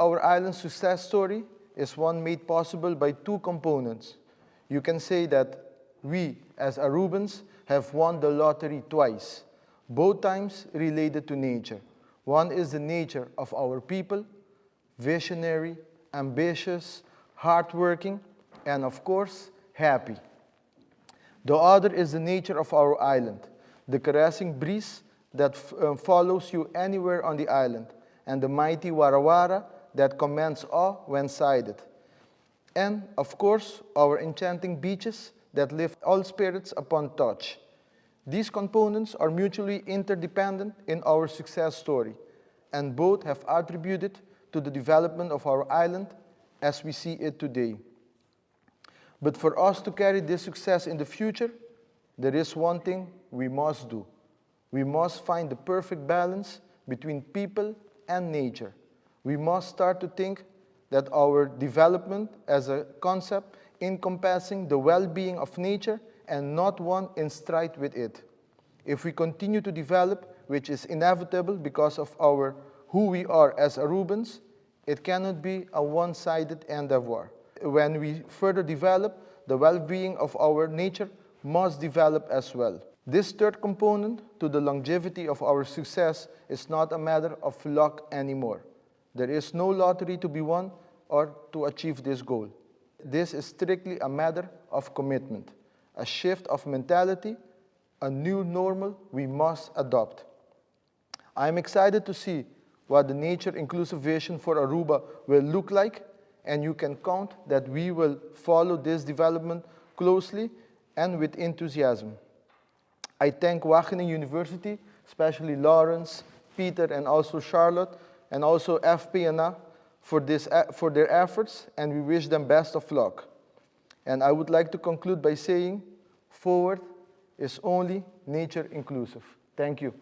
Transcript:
our island success story is one made possible by two components. You can say that we, as Arubans, have won the lottery twice, both times related to nature. One is the nature of our people, visionary, ambitious, hardworking, and of course, happy. The other is the nature of our island, the caressing breeze that follows you anywhere on the island, and the mighty warawara that commands awe when sighted. And, of course, our enchanting beaches that lift all spirits upon touch. These components are mutually interdependent in our success story, and both have attributed to the development of our island as we see it today. But for us to carry this success in the future, there is one thing we must do. We must find the perfect balance between people and nature. We must start to think that our development as a concept encompassing the well-being of nature and not one in strife with it. If we continue to develop, which is inevitable because of who we are as Arubans, it cannot be a one-sided endeavor. When we further develop, the well-being of our nature must develop as well. This third component to the longevity of our success is not a matter of luck anymore. There is no lottery to be won or to achieve this goal. This is strictly a matter of commitment, a shift of mentality, a new normal we must adopt. I am excited to see what the nature inclusive vision for Aruba will look like, and you can count that we will follow this development closely and with enthusiasm. I thank Wageningen University, especially Lawrence, Peter, and also Charlotte, and also FPNA for their efforts, and we wish them best of luck. And I would like to conclude by saying, forward is only nature inclusive. Thank you.